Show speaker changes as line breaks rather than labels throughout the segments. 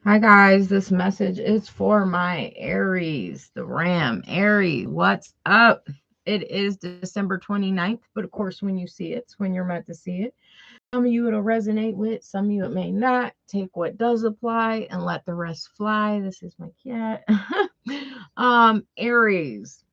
Hi guys, this message is for my Aries, the Ram. Aries, what's up? It is December 29th, but of course, when you see it, it's when you're meant to see it. Some of you it'll resonate with, some of you it may not. Take what does apply and let the rest fly. This is my cat. Aries,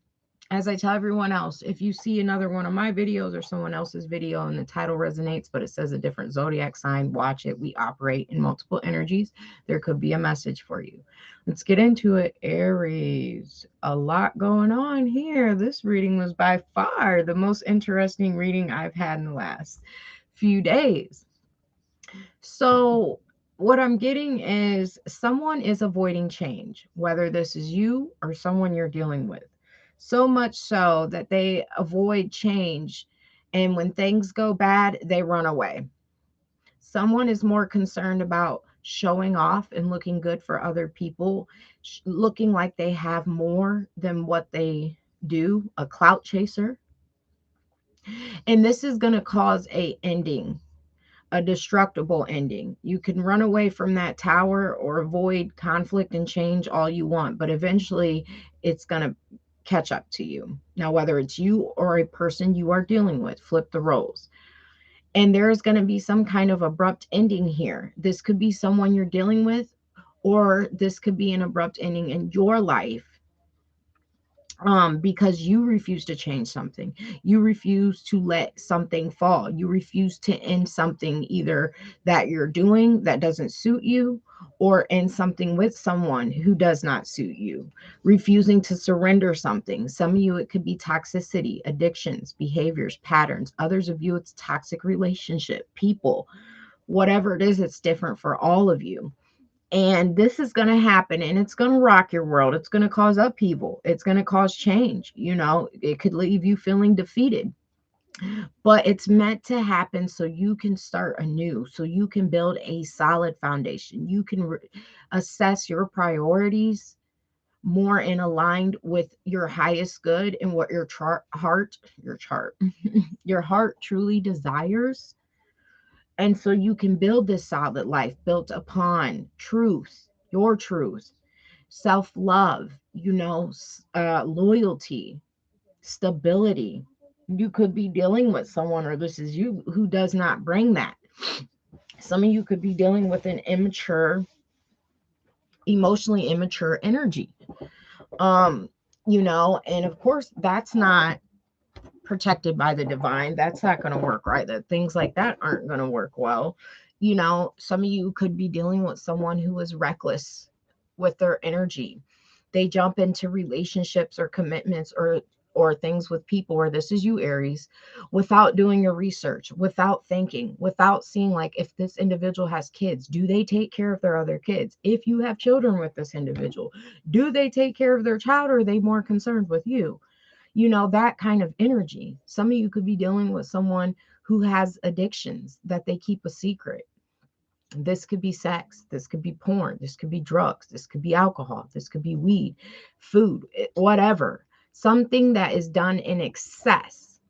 as I tell everyone else, if you see another one of my videos or someone else's video and the title resonates, but it says a different zodiac sign, watch it. We operate in multiple energies. There could be a message for you. Let's get into it. Aries, a lot going on here. This reading was by far the most interesting reading I've had in the last few days. So, what I'm getting is someone is avoiding change, whether this is you or someone you're dealing with. So much so that they avoid change. And when things go bad, they run away. Someone is more concerned about showing off and looking good for other people, looking like they have more than what they do, a clout chaser. And this is going to cause a ending, a destructible ending. You can run away from that tower or avoid conflict and change all you want, but eventually it's going to catch up to you. Now, whether it's you or a person you are dealing with, flip the roles. And there is going to be some kind of abrupt ending here. This could be someone you're dealing with, or this could be an abrupt ending in your life, because you refuse to change something. You refuse to let something fall. You refuse to end something either that you're doing that doesn't suit you, or end something with someone who does not suit you. Refusing to surrender something. Some of you, it could be toxicity, addictions, behaviors, patterns. Others of you, it's toxic relationship, people. Whatever it is, it's different for all of you. And this is going to happen and it's going to rock your world. It's going to cause upheaval. It's going to cause change. It could leave you feeling defeated, but it's meant to happen so you can start anew, so you can build a solid foundation. You can assess your priorities more in aligned with your highest good and what your heart truly desires. And so you can build this solid life built upon truth, your truth, self love, loyalty, stability. You could be dealing with someone, or this is you, who does not bring that. Some of you could be dealing with an immature, emotionally immature energy. Um, and of course, that's not protected by the divine. That's not going to work, right? That things like that aren't going to work well. Some of you could be dealing with someone who is reckless with their energy. They jump into relationships or commitments or things with people, or this is you, Aries, without doing your research, without thinking, without seeing, like, if this individual has kids, do they take care of their other kids? If you have children with this individual, do they take care of their child, or are they more concerned with you? That kind of energy. Some of you could be dealing with someone who has addictions that they keep a secret. This could be sex, this could be porn, this could be drugs, this could be alcohol, this could be weed, food, whatever. Something that is done in excess.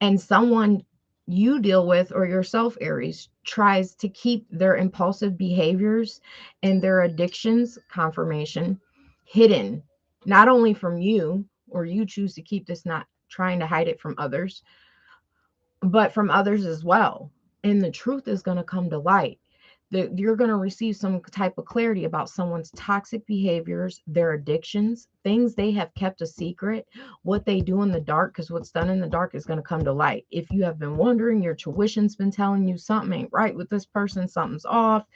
And someone you deal with, or yourself, Aries, tries to keep their impulsive behaviors and their addictions, confirmation, hidden, not only from you, or you choose to keep this, not trying to hide it from others, but from others as well. And the truth is going to come to light. You're going to receive some type of clarity about someone's toxic behaviors, their addictions, things they have kept a secret, what they do in the dark, because what's done in the dark is going to come to light. If you have been wondering, your tuition's been telling you something ain't right with this person, something's off,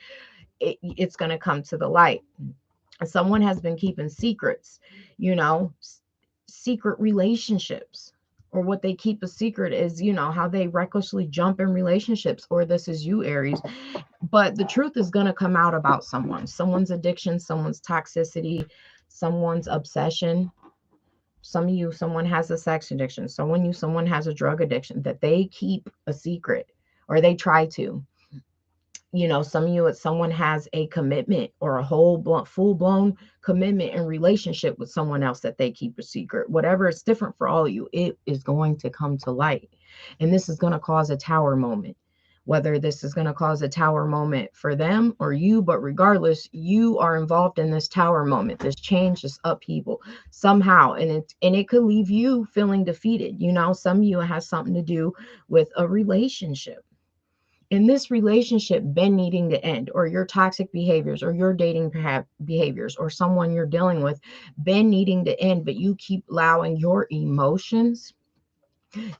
it's going to come to the light. Someone has been keeping secrets, you know, secret relationships, or what they keep a secret is, how they recklessly jump in relationships, or this is you, Aries. But the truth is going to come out about someone's addiction, someone's toxicity, someone's obsession. Some of you, someone has a sex addiction. Someone has a drug addiction that they keep a secret, or they try to. Some of you, it's someone has a commitment, or a full blown commitment and relationship with someone else that they keep a secret. Whatever, it's different for all of you. It is going to come to light. And this is going to cause a tower moment. whether this is going to cause a tower moment for them or you, but regardless, you are involved in this tower moment, this change, this upheaval somehow. And it could leave you feeling defeated. Some of you has something to do with a relationship. In this relationship been needing to end, or your toxic behaviors, or your dating behaviors, or someone you're dealing with been needing to end, but you keep allowing your emotions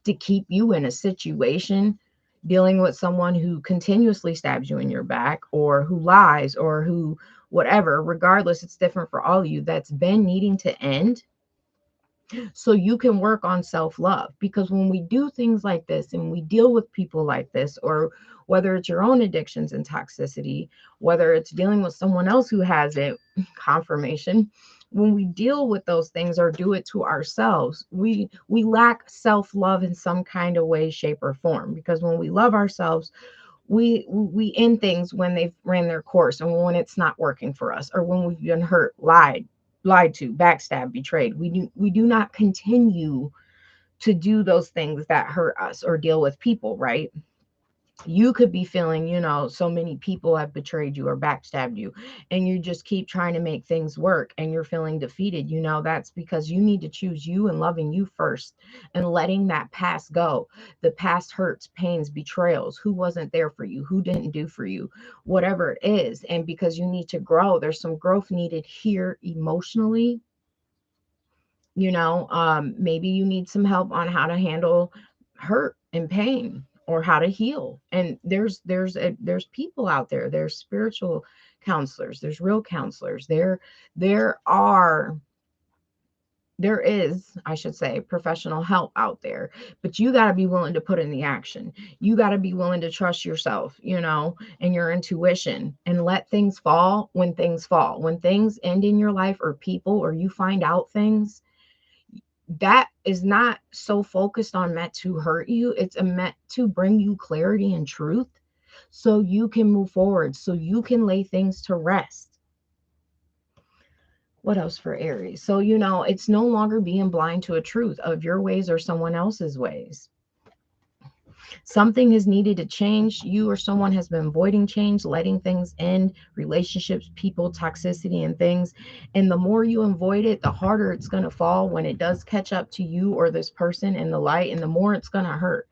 to keep you in a situation dealing with someone who continuously stabs you in your back, or who lies, or who whatever. Regardless, it's different for all of you. That's been needing to end, so you can work on self-love. Because when we do things like this and we deal with people like this, or whether it's your own addictions and toxicity, whether it's dealing with someone else who has it, confirmation, when we deal with those things or do it to ourselves, we lack self-love in some kind of way, shape, or form. Because when we love ourselves, we end things when they've ran their course, and when it's not working for us, or when we've been hurt, lied to, backstabbed, betrayed. We do not continue to do those things that hurt us, or deal with people, right? You could be feeling, so many people have betrayed you or backstabbed you, and you just keep trying to make things work, and you're feeling defeated. That's because you need to choose you and loving you first, and letting that past go. The past hurts, pains, betrayals, who wasn't there for you, who didn't do for you, whatever it is. And because you need to grow, there's some growth needed here emotionally. Maybe you need some help on how to handle hurt and pain, or how to heal. And there's people out there. There's spiritual counselors, there's real counselors. There are there is, I should say, professional help out there. But you got to be willing to put in the action. You got to be willing to trust yourself, and your intuition, and let things fall when things fall. When things end in your life, or people, or you find out things, that is not so focused on meant to hurt you. It's meant to bring you clarity and truth, so you can move forward, so you can lay things to rest. What else for Aries? So, it's no longer being blind to a truth of your ways or someone else's ways. Something is needed to change. You or someone has been avoiding change, letting things end, relationships, people, toxicity, and things. And the more you avoid it, the harder it's going to fall when it does catch up to you or this person in the light, and the more it's going to hurt.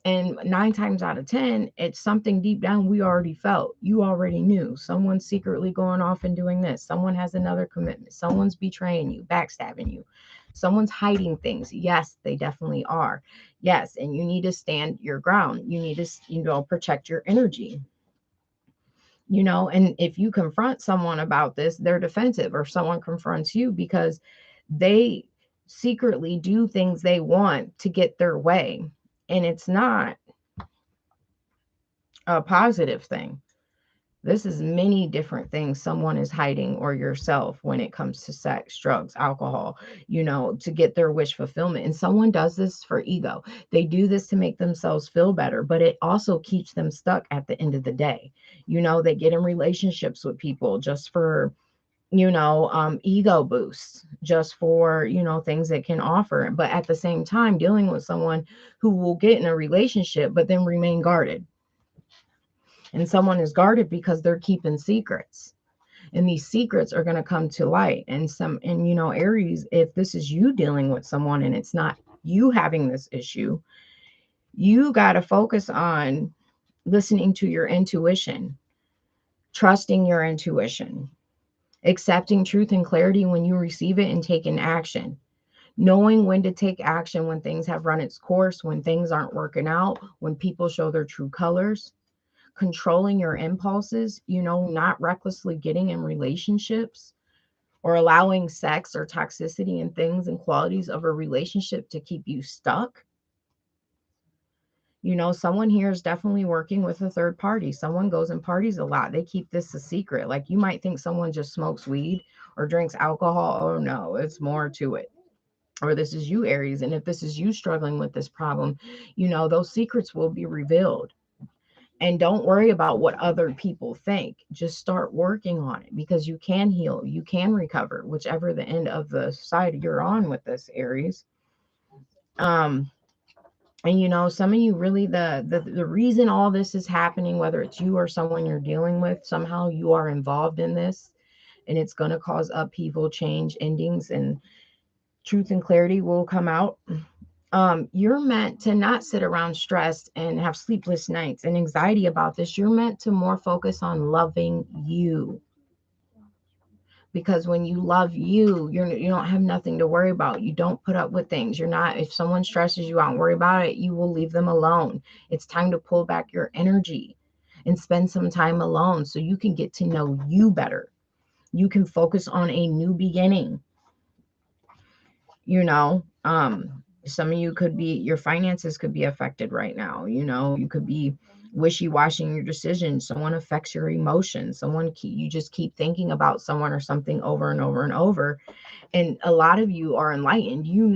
And 9 times out of 10, it's something deep down we already felt. You already knew. Someone's secretly going off and doing this. Someone has another commitment. Someone's betraying you, backstabbing you. Someone's hiding things. Yes, they definitely are. Yes, and you need to stand your ground. You need to, protect your energy. And if you confront someone about this, they're defensive, or someone confronts you because they secretly do things they want to get their way. And it's not a positive thing. This is many different things someone is hiding, or yourself, when it comes to sex, drugs, alcohol, to get their wish fulfillment. And someone does this for ego. They do this to make themselves feel better, but it also keeps them stuck at the end of the day. They get in relationships with people just for, ego boosts, just for, things it can offer. But at the same time, dealing with someone who will get in a relationship, but then remain guarded. And someone is guarded because they're keeping secrets, and these secrets are going to come to light. And Aries, if this is you dealing with someone and it's not you having this issue, you got to focus on listening to your intuition, trusting your intuition, accepting truth and clarity when you receive it, and taking action, knowing when to take action when things have run its course, when things aren't working out, when people show their true colors, controlling your impulses, not recklessly getting in relationships, or allowing sex or toxicity and things and qualities of a relationship to keep you stuck. Someone here is definitely working with a third party. Someone goes and parties a lot. They keep this a secret. Like, you might think someone just smokes weed or drinks alcohol. Oh no, it's more to it. Or this is you, Aries. And if this is you struggling with this problem, those secrets will be revealed. And don't worry about what other people think. Just start working on it, because you can heal, you can recover, whichever the end of the side you're on with this, Aries. Um, And some of you really, the reason all this is happening, whether it's you or someone you're dealing with, somehow you are involved in this, and it's going to cause upheaval, change, endings, and truth and clarity will come out. You're meant to not sit around stressed and have sleepless nights and anxiety about this. You're meant to more focus on loving you, because when you love you, you don't have nothing to worry about. You don't put up with things. You're not, if someone stresses you out and worry about it, you will leave them alone. It's time to pull back your energy and spend some time alone so you can get to know you better. You can focus on a new beginning. you know some of you could be, your finances could be affected right now. You could be wishy-washy in your decisions. Someone affects your emotions. You just keep thinking about someone or something over and over and over. And a lot of you are enlightened. You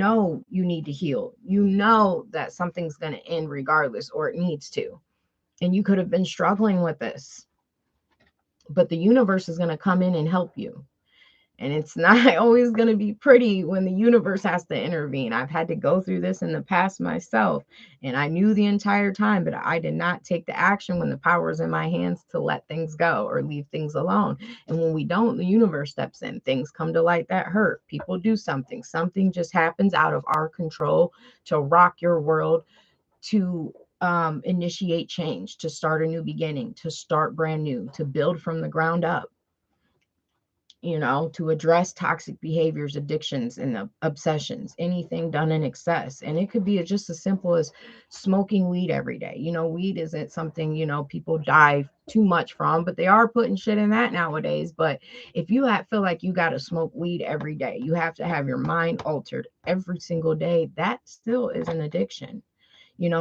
need to heal. That something's going to end regardless, or it needs to. And you could have been struggling with this, but the universe is going to come in and help you. And it's not always going to be pretty when the universe has to intervene. I've had to go through this in the past myself, and I knew the entire time, but I did not take the action when the power is in my hands to let things go or leave things alone. And when we don't, the universe steps in. Things come to light that hurt. People do something. Something just happens out of our control to rock your world, to initiate change, to start a new beginning, to start brand new, to build from the ground up, to address toxic behaviors, addictions, and obsessions, anything done in excess. And it could be just as simple as smoking weed every day. Weed isn't something, people die too much from, but they are putting shit in that nowadays. But if you feel like you got to smoke weed every day, you have to have your mind altered every single day, that still is an addiction.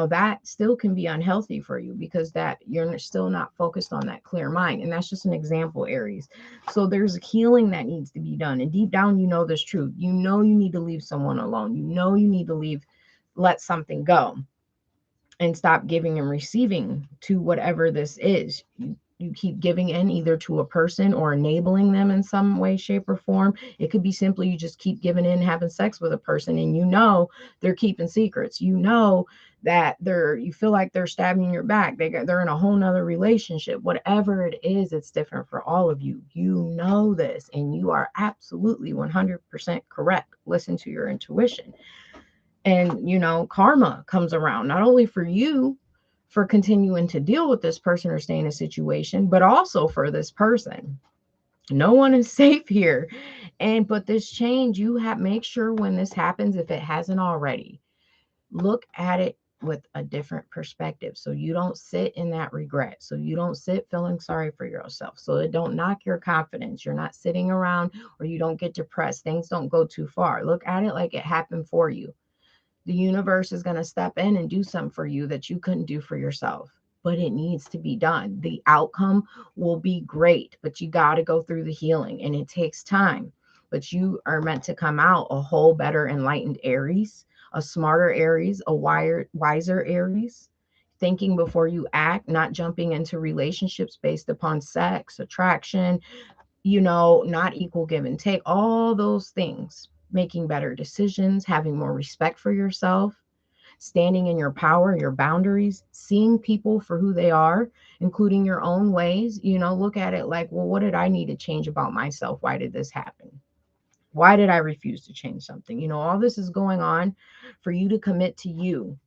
That still can be unhealthy for you, because that you're still not focused on that clear mind. And that's just an example, Aries. So there's healing that needs to be done. And deep down, this truth. You need to leave someone alone. You need to let something go and stop giving and receiving to whatever this is. You keep giving in either to a person or enabling them in some way, shape, or form. It could be simply you just keep giving in, having sex with a person, and they're keeping secrets. That you feel like they're stabbing your back. They're in a whole nother relationship. Whatever it is, it's different for all of you. You know this, and you are absolutely 100% correct. Listen to your intuition. And karma comes around, not only for you for continuing to deal with this person or stay in a situation, but also for this person. No one is safe here. But this change, make sure when this happens, if it hasn't already, look at it with a different perspective, so you don't sit in that regret, so you don't sit feeling sorry for yourself, so it don't knock your confidence. You're not sitting around, or you don't get depressed. Things don't go too far. Look at it like it happened for you. The universe is going to step in and do something for you that you couldn't do for yourself, but it needs to be done. The outcome will be great, but you got to go through the healing, and it takes time. But you are meant to come out a whole, better, enlightened Aries, a smarter Aries, a wiser Aries, thinking before you act, not jumping into relationships based upon sex, attraction, not equal give and take, all those things, making better decisions, having more respect for yourself, standing in your power, your boundaries, seeing people for who they are, including your own ways. Look at it like, well, what did I need to change about myself? Why did this happen? Why did I refuse to change something? All this is going on for you to commit to you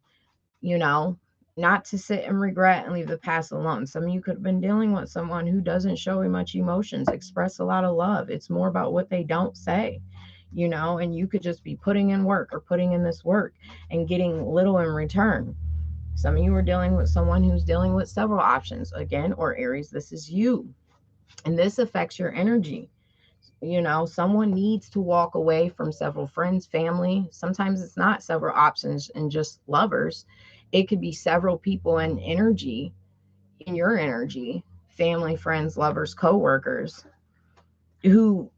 know, not to sit and regret and leave the past alone. Some of you could have been dealing with someone who doesn't show much emotions, express a lot of love. It's more about what they don't say, and you could just be putting in work or putting in this work and getting little in return. Some of you are dealing with someone who's dealing with several options. Again, or Aries, this is you. And this affects your energy. Someone needs to walk away from several friends, family. Sometimes it's not several options and just lovers. It could be several people in your energy, family, friends, lovers, coworkers, who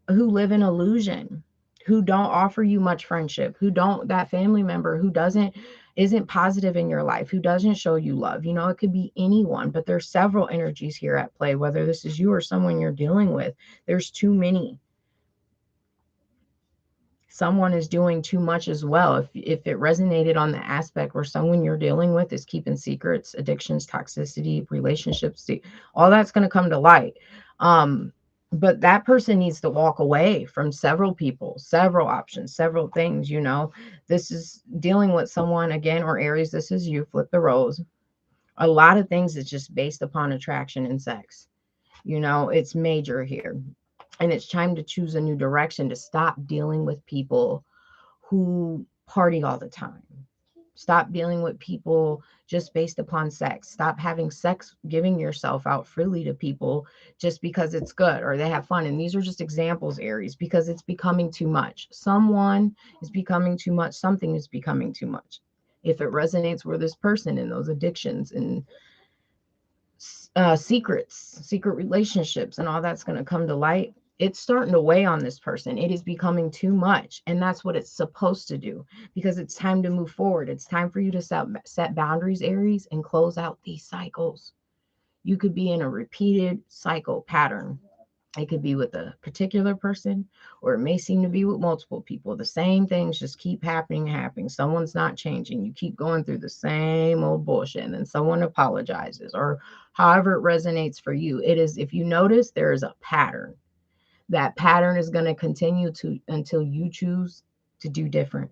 live in illusion, who don't offer you much friendship, that family member who isn't positive in your life, who doesn't show you love. It could be anyone, but there's several energies here at play, whether this is you or someone you're dealing with. There's too many. someone is doing too much as well. If it resonated on the aspect where someone you're dealing with is keeping secrets, addictions, toxicity, relationships, all that's going to come to light. Um, but that person needs to walk away from several people, several options, several things. This is dealing with someone again, or Aries, this is you, flip the roles. A lot of things is just based upon attraction and sex. It's major here. And it's time to choose a new direction, to stop dealing with people who party all the time. Stop dealing with people just based upon sex. Stop having sex, giving yourself out freely to people just because it's good or they have fun. And these are just examples, Aries, because it's becoming too much. Someone is becoming too much. Something is becoming too much. If it resonates with this person and those addictions and secret relationships, and all that's going to come to light, it's starting to weigh on this person. It is becoming too much. And that's what it's supposed to do, because it's time to move forward. It's time for you to set boundaries, Aries, and close out these cycles. You could be in a repeated cycle pattern. It could be with a particular person, or it may seem to be with multiple people. The same things just keep happening. Someone's not changing. You keep going through the same old bullshit, and then someone apologizes, or however it resonates for you. It is, if you notice, there is a pattern. That pattern is going to continue to until you choose to do different.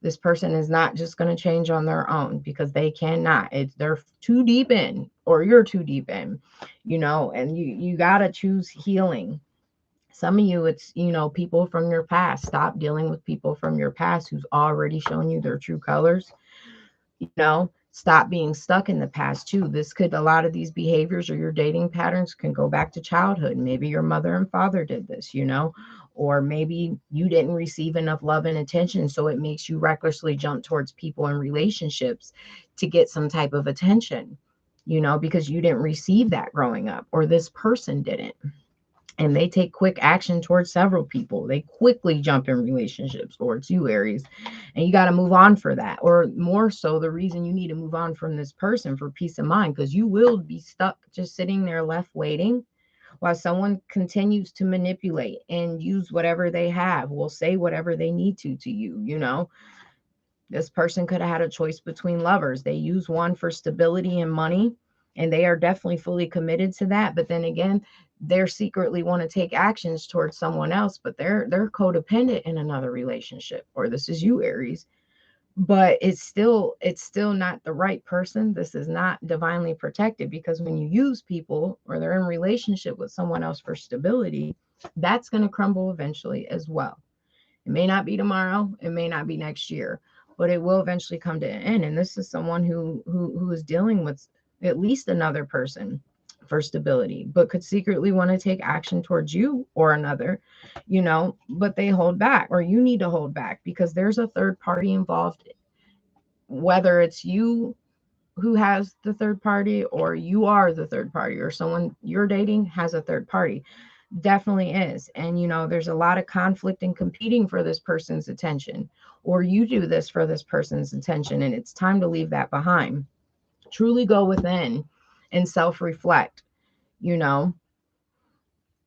This person is not just going to change on their own, because they cannot. They're too deep in, or you're too deep in, and you got to choose healing. Some of you, it's, people from your past. Stop dealing with people from your past who's already shown you their true colors. Stop being stuck in the past too. This could, a lot of these behaviors or your dating patterns can go back to childhood. Maybe your mother and father did this, or maybe you didn't receive enough love and attention, so it makes you recklessly jump towards people and relationships to get some type of attention, because you didn't receive that growing up, or this person didn't. And they take quick action towards several people. They quickly jump in relationships, or it's you, Aries, and you got to move on for that. Or more so, the reason you need to move on from this person for peace of mind, because you will be stuck just sitting there left waiting while someone continues to manipulate and use whatever they have, will say whatever they need to you. This person could have had a choice between lovers. They use one for stability and money, and they are definitely fully committed to that. But then again, they're secretly want to take actions towards someone else, but they're codependent in another relationship. Or this is you, Aries. But it's still not the right person. This is not divinely protected, because when you use people, or they're in relationship with someone else for stability, that's going to crumble eventually as well. It may not be tomorrow, it may not be next year, but it will eventually come to an end. And this is someone who is dealing with at least another person for stability, but could secretly want to take action towards you or another, but they hold back, or you need to hold back, because there's a third party involved, whether it's you who has the third party, or you are the third party, or someone you're dating has a third party. Definitely is. And there's a lot of conflict and competing for this person's attention, or you do this for this person's attention, and it's time to leave that behind. Truly go within and self-reflect, you know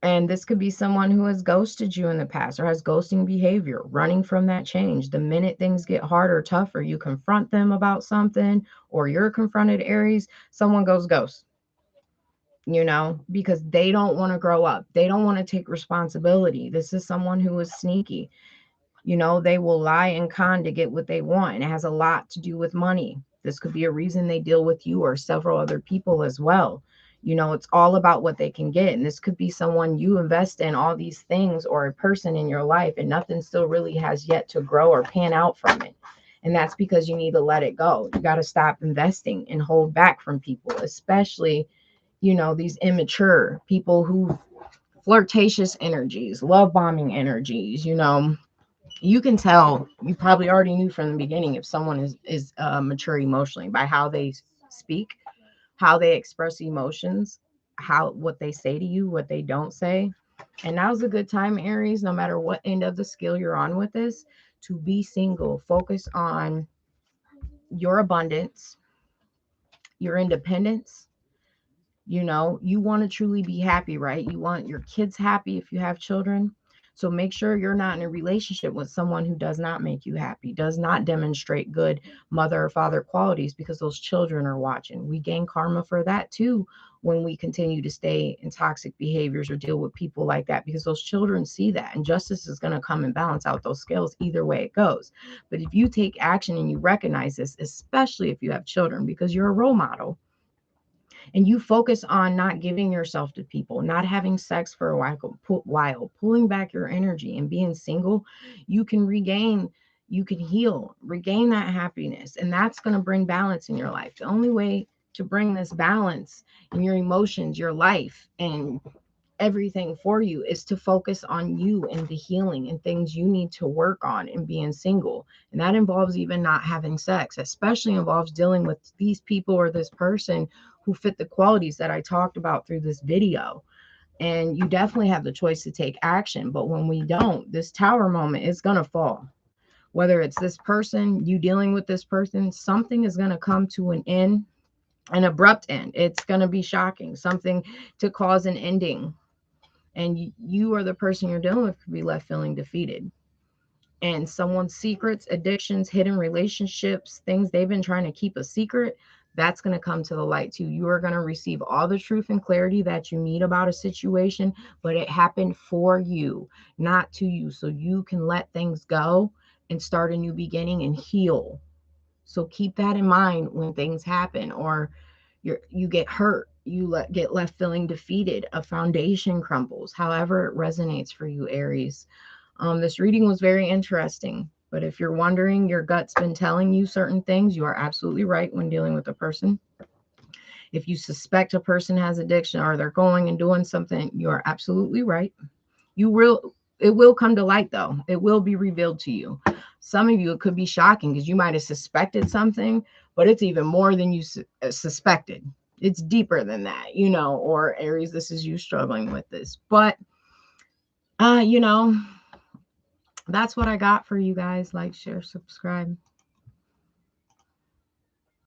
and this could be someone who has ghosted you in the past, or has ghosting behavior, running from that change. The minute things get harder, tougher, you confront them about something, or you're confronted, Aries, someone goes ghost, because they don't want to grow up. They don't want to take responsibility. This is someone who is sneaky. They will lie and con to get what they want. And it has a lot to do with money. This could be a reason they deal with you or several other people as well. It's all about what they can get. And this could be someone you invest in all these things, or a person in your life, and nothing still really has yet to grow or pan out from it. And that's because you need to let it go. You got to stop investing and hold back from people, especially, these immature people who flirtatious energies, love bombing energies. You can tell, you probably already knew from the beginning, if someone is mature emotionally, by how they speak, how they express emotions, what they say to you, what they don't say. And now's a good time, Aries, no matter what end of the scale you're on with this, to be single. Focus on your abundance, your independence. You want to truly be happy, right? You want your kids happy if you have children. So make sure you're not in a relationship with someone who does not make you happy, does not demonstrate good mother or father qualities, because those children are watching. We gain karma for that too when we continue to stay in toxic behaviors or deal with people like that, because those children see that, and justice is going to come and balance out those scales either way it goes. But if you take action and you recognize this, especially if you have children, because you're a role model, and you focus on not giving yourself to people, not having sex for a while, pulling back your energy and being single, you can regain, you can heal, regain that happiness. And that's going to bring balance in your life. The only way to bring this balance in your emotions, your life, and everything for you is to focus on you and the healing and things you need to work on and being single. And that involves even not having sex, especially involves dealing with these people or this person who fit the qualities that I talked about through this video. And you definitely have the choice to take action. But when we don't, this tower moment is going to fall. Whether it's this person, you dealing with this person, something is going to come to an end, an abrupt end. It's going to be shocking, something to cause an ending, and you or the person you're dealing with could be left feeling defeated. And someone's secrets, addictions, hidden relationships, things they've been trying to keep a secret, that's going to come to the light too. You are going to receive all the truth and clarity that you need about a situation, but it happened for you, not to you. So you can let things go and start a new beginning and heal. So keep that in mind when things happen, or you get hurt, get left feeling defeated, a foundation crumbles, however it resonates for you, Aries. This reading was very interesting, but if you're wondering, your gut's been telling you certain things, you are absolutely right when dealing with a person. If you suspect a person has addiction or they're going and doing something, you are absolutely right. It will come to light though. It will be revealed to you. Some of you, it could be shocking because you might have suspected something, but it's even more than you suspected. It's deeper than that, or Aries, this is you struggling with this. But, you know, that's what I got for you guys. Like, share, subscribe.